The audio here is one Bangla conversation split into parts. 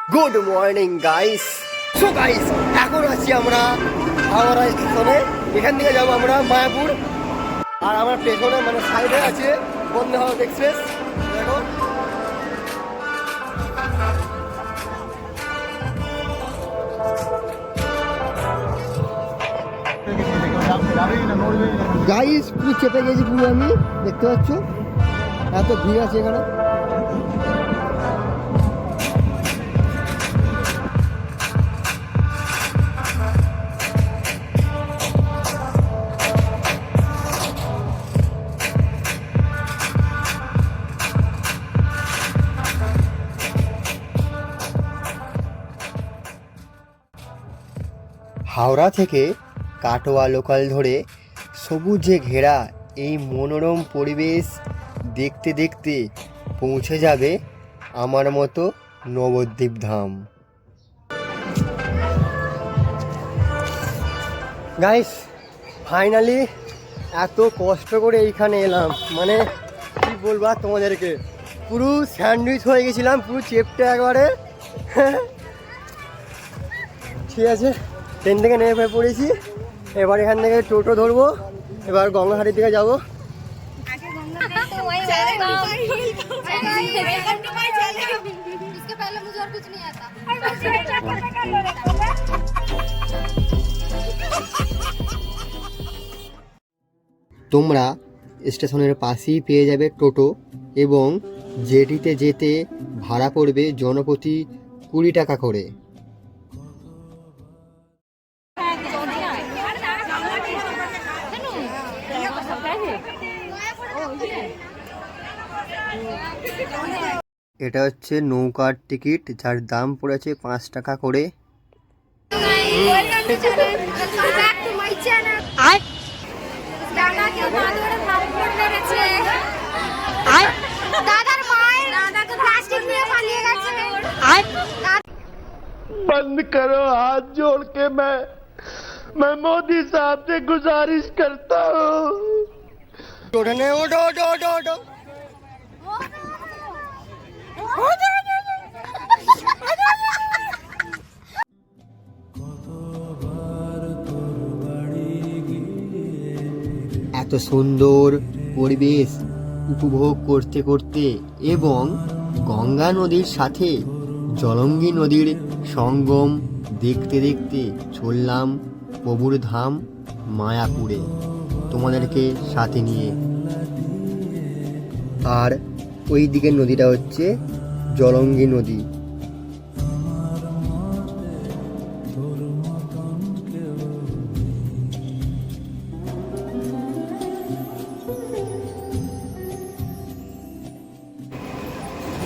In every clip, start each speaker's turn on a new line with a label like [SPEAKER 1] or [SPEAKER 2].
[SPEAKER 1] Good morning guys. So guys, এখন আছি আমরা হাওড়া স্টেশনে। এখান থেকে যাবো আমরা মায়াপুর। আর আমার পেছনে মানে সাইডে আছে বন্দে ভারত এক্সপ্রেস। দেখো গাইস, পুরো চেপে গেছি পুরো আমি, দেখতে পাচ্ছ এত ভিড় আছে এখানে। হাওড়া থেকে কাটোয়া লোকাল ধরে সবুজে ঘেরা এই মনোরম পরিবেশ দেখতে দেখতে পৌঁছে যাবে আমার মতো নবদ্বীপ ধাম। গাইস, ফাইনালি এত কষ্ট করে এইখানে এলাম, মানে কি বলবো আর তোমাদেরকে, পুরো স্যান্ডউইচ হয়ে গেছিলাম, পুরো চেপটা একবারে। ঠিক আছে, ট্রেন থেকে নেমে পড়েছি। এবার এখান থেকে টোটো ধরবো, এবার গঙ্গাঘাটের দিকে যাবো। তোমরা স্টেশনের পাশেই পেয়ে যাবে টোটো, এবং জেটিতে যেতে ভাড়া পড়বে জনপ্রতি 20 টাকা করে। এটা হচ্ছে নৌকার টিকিট, যার দাম পড়েছে 5 টাকা করে।
[SPEAKER 2] बंद करो, हाथ जोड़ के मैं मोदी साहब से गुजारिश करता हूँ।
[SPEAKER 1] এত সুন্দর পরিবেশ উপভোগ করতে করতে এবং গঙ্গা নদীর সাথে জলঙ্গি নদীর সঙ্গম দেখতে দেখতে চললাম প্রভুর ধাম মায়াপুরে, তোমাদেরকে সাথে নিয়ে। আর ওই দিকের নদীটা হচ্ছে জলঙ্গি নদী।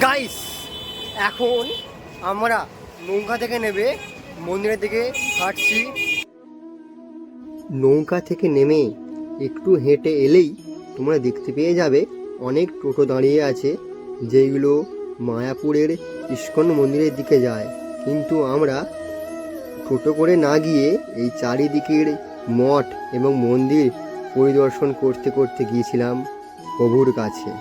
[SPEAKER 1] গাইস, এখন আমরা নৌকা থেকে নেমে মন্দিরের দিকে হাঁটছি। নৌকা থেকে নেমে একটু হেঁটে এলেই তোমরা দেখতে পেয়ে যাবে অনেক টোটো দাঁড়িয়ে আছে, যেগুলো মায়াপুরের ইস্কন মন্দিরের দিকে যায়। কিন্তু আমরা টোটো করে না গিয়ে এই চারিদিকের মঠ এবং মন্দির পরিদর্শন করতে করতে গিয়েছিলাম প্রভুর কাছে।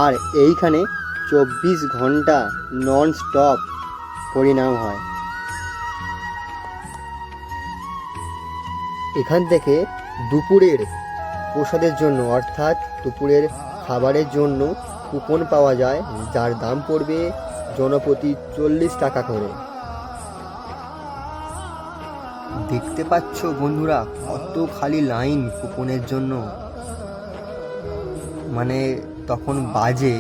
[SPEAKER 1] আর এইখানে 24 ঘন্টা নন স্টপ হরিনাম হয়। এখান থেকে দুপুরের প্রসাদের জন্য, অর্থাৎ দুপুরের খাবারের জন্য কুপন পাওয়া যায়, যার দাম পড়বে জনপ্রতি 40 টাকা করে। দেখতে পাচ্ছ বন্ধুরা, কত খালি লাইন কুপনের জন্য। মানে তখন বাজে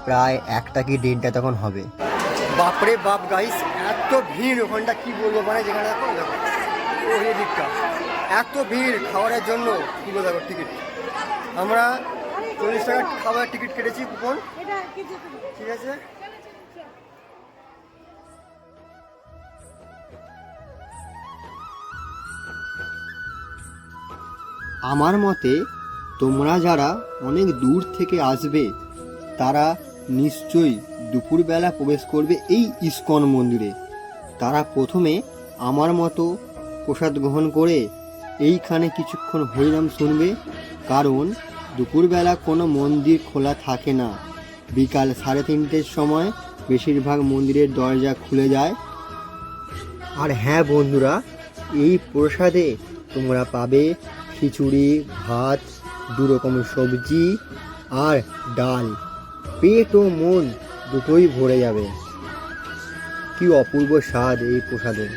[SPEAKER 1] প্রায় 1টা কি 1:30 তখন হবে। বাপরে বাপ গাইস, এত ভিড় ওখানটা কি বলবো, মানে যেখানে দেখো ওই দিকটা এত ভিড় খাবারের জন্য কি বলবো। টিকিট আমরা 40 টাকা খাবারের টিকিট কেটেছি, কুপন। ঠিক আছে, আমার মতে তোমরা যারা অনেক দূর থেকে আসবে তারা নিশ্চয়ই দুপুরবেলা প্রবেশ করবে এই ইস্কন মন্দিরে। তারা প্রথমে আমার মতো প্রসাদ গ্রহণ করে এইখানে কিছুক্ষণ হরিনাম শুনবে, কারণ দুপুরবেলা কোনো মন্দির খোলা থাকে না। বিকাল 3:30-র সময় বেশিরভাগ মন্দিরের দরজা খুলে যায়। আর হ্যাঁ বন্ধুরা, এই প্রসাদে তোমরা পাবে খিচুড়ি, ভাত, 2 রকমের সবজি আর ডাল। পেট ও মন দুটোই ভরে যাবে। কি অপূর্ব স্বাদ এই প্রসাদের।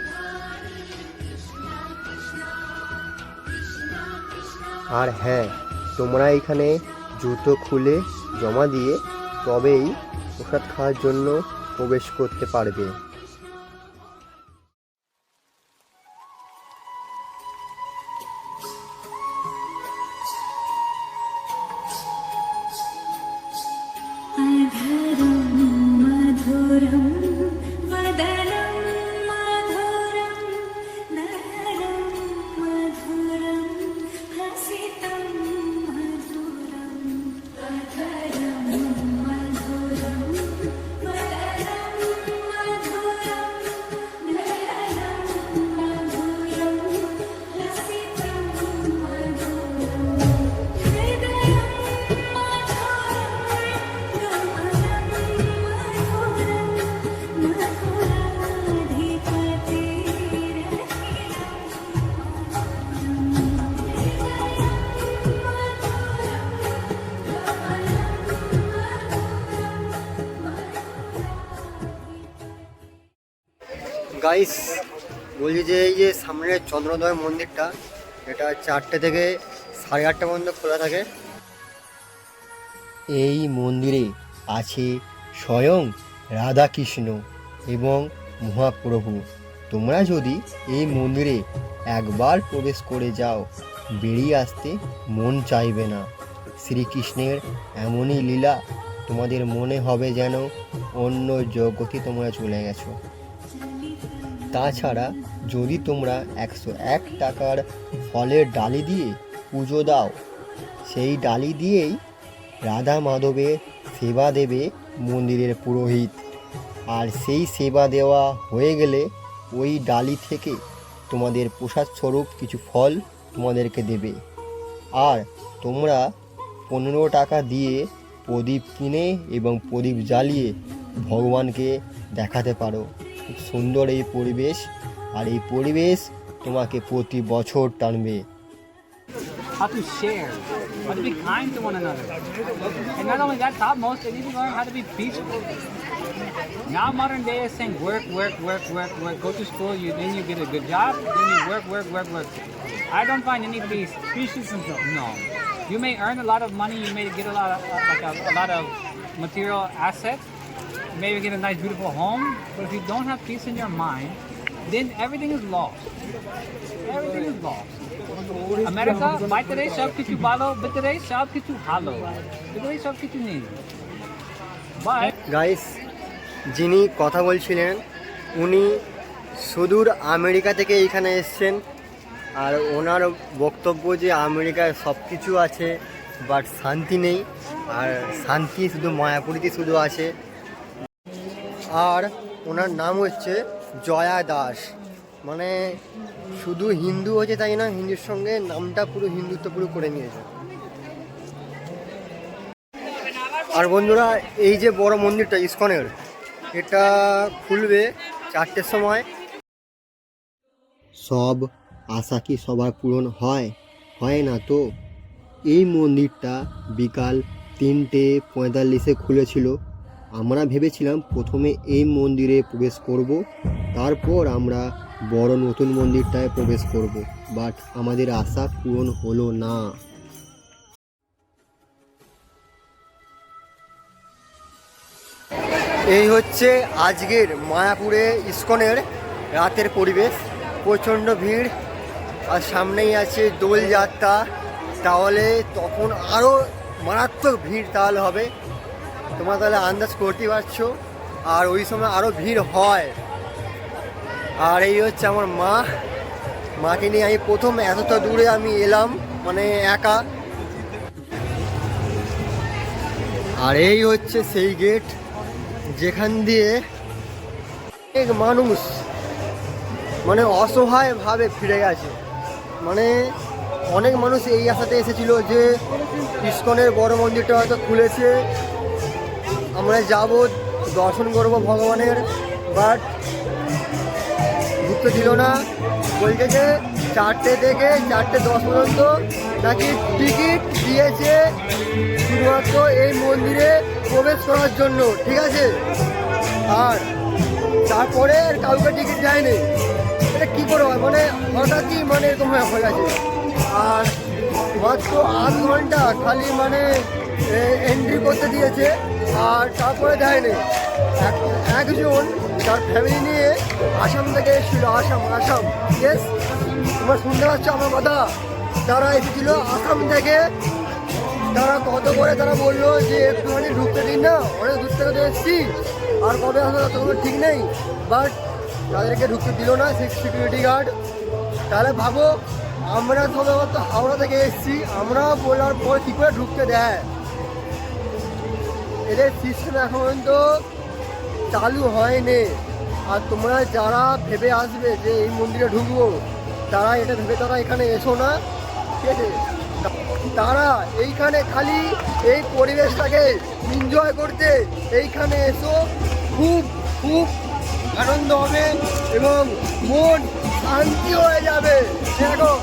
[SPEAKER 1] আর হ্যাঁ, তোমরা এখানে জুতো খুলে জমা দিয়ে তবেই প্রসাদ খাওয়ার জন্য প্রবেশ করতে পারবে। গাইস, বলছি যে এই যে সামনের চন্দ্রোদয় মন্দিরটা, এটা 4টে থেকে 8:30 পর্যন্ত খোলা থাকে। এই মন্দিরে আছে স্বয়ং রাধাকৃষ্ণ এবং মহাপ্রভু। তোমরা যদি এই মন্দিরে একবার প্রবেশ করে যাও, বেরিয়ে আসতে মন চাইবে না। শ্রীকৃষ্ণের এমনই লীলা, তোমাদের মনে হবে যেন অন্য জগতে তোমরা চলে গেছো। তাছাড়া যদি তোমরা 101 টাকার ফলের ডালি দিয়ে পুজো দাও, সেই ডালি দিয়েই রাধা মাধবের সেবা দেবে মন্দিরের পুরোহিত। আর সেই সেবা দেওয়া হয়ে গেলে ওই ডালি থেকে তোমাদের প্রসাদ স্বরূপ কিছু ফল তোমাদেরকে দেবে। আর তোমরা 15 টাকা দিয়ে প্রদীপ কিনে এবং প্রদীপ জ্বালিয়ে ভগবানকে দেখাতে পারো। খুব সুন্দর এই পরিবেশ, আর এই পরিবেশ তোমাকে প্রতি বছর টানবে।
[SPEAKER 3] How to share, how to be kind to one another. And not only that, topmost, they need to learn how to be peaceful. Now modern day is saying work, work, work, work, work. Go to school, then you get a good job, then you work, work, work, work. I don't find any peace. Peace is no. You may earn a lot of money, you may get a lot of a lot of material assets, maybe get a nice beautiful home, but if you don't have peace in your mind, then everything is lost. Everything is lost. America বাইরে সব কিছু ভালো, ভিতরে সব কিছু ভালো, ভিতরে সব কিছু নেই।
[SPEAKER 1] গাইস, যিনি কথা বলছিলেন উনি সুদূর আমেরিকা থেকে এইখানে এসছেন। আর ওনার বক্তব্য যে আমেরিকায় সব কিছু আছে বাট শান্তি নেই, আর শান্তি শুধু মায়াপুরীতে শুধু আছে। আর ওনার নাম হচ্ছে জয়া দাস। মানে শুধু হিন্দু হচ্ছে তাই না, হিন্দুর সঙ্গে নামটা পুরো হিন্দুত্ব পুরো করে নিয়েছে। আর বন্ধুরা, এই যে বড় মন্দিরটা ইস্কনের, এটা খুলবে 4টের সময়। সব আশা কি সবার পূরণ হয়? হয় না তো। এই মন্দিরটা বিকাল 3:45-এ খুলেছিল। আমরা ভেবেছিলাম প্রথমে এই মন্দিরে প্রবেশ করব, তারপর আমরা বড় নতুন মন্দিরটায় প্রবেশ করব, বাট আমাদের আশা পূরণ হলো না। এই হচ্ছে আজকের মায়াপুরে ইস্কনের রাতের পরিবেশ। প্রচণ্ড ভিড়, আর সামনেই আছে দোলযাত্রা, তাহলে তখন আরও মারাত্মক ভিড় তাহলে হবে। তোমরা তাহলে আন্দাজ করতে পারছো, আর ওই সময় আরও ভিড় হয়। আর এই হচ্ছে আমার মাকে নিয়ে আমি প্রথম এতটা দূরে আমি এলাম, মানে একা। আর এই হচ্ছে সেই গেট যেখান দিয়ে এক মানুষ মানে অসহায় ভাবে ফিরে গেছে। মানে অনেক মানুষ এই আশাতে এসেছিল যে ইসকনের বড় মন্দিরটা হয়তো খুলেছে, আমরা যাব দর্শন করব ভগবানের, বাট ঢুকতে দিল না। বলছে যে 4টে থেকে 4:10 পর্যন্ত নাকি টিকিট দিয়েছে শুধুমাত্র এই মন্দিরে প্রবেশ করার জন্য, ঠিক আছে? আর তারপরে কাউকে টিকিট দেয়নি। এটা কী করে হয়? মানে হঠাৎই মানে এরকম হয়ে গেছে। আর মাত্র 8 ঘন্টা খালি মানে এন্ট্রি করতে দিয়েছে, আর তারপরে দেয়নি। একজন তার ফ্যামিলি নিয়ে আসাম থেকে এসেছিল, আসাম ইয়েস, তোমরা শুনতে পাচ্ছ আমার কথা? তারা এসেছিল আসাম থেকে। তারা কত করে তারা বললো যে একটুখানি ঢুকতে দিন না, অনেক দূর থেকে তো এসেছি, আর কবে আসবে তখন ঠিক নেই, বাট তাদেরকে ঢুকতে দিল না সিকিউরিটি গার্ড। তাহলে ভাবো আমরা সবাই তো হাওড়া থেকে এসেছি, আমরা বলার পর কী করে ঢুকতে দেয়? এদের সিস্টেম এখন পর্যন্ত চালু হয়নি। আর তোমরা যারা ভেবে আসবে যে এই মন্দিরে ঢুকবো, তারা এটা ভেবে তারা এখানে এসো না, ঠিক আছে? তারা এইখানে খালি এই পরিবেশটাকে এনজয় করতে এইখানে এসো, খুব খুব আনন্দ হবে এবং মন শান্তি হয়ে যাবে। দেখো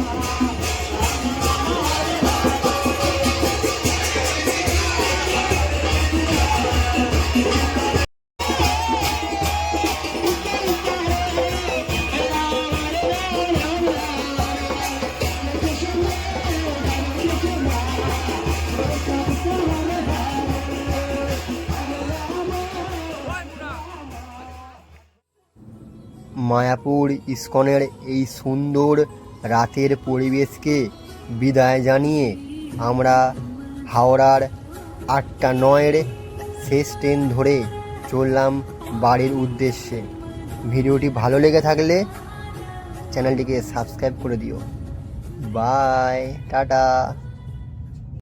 [SPEAKER 1] মায়াপুর ইসকনের এই সুন্দর রাতের পরিবেশকে বিদায় জানিয়ে আমরা হাওড়ার 8টা 9 শেষ ট্রেন ধরে চললাম বাড়ির উদ্দেশ্যে। ভিডিওটি ভালো লেগে থাকলে চ্যানেলটিকে সাবস্ক্রাইব করে দিও। Bye, tata.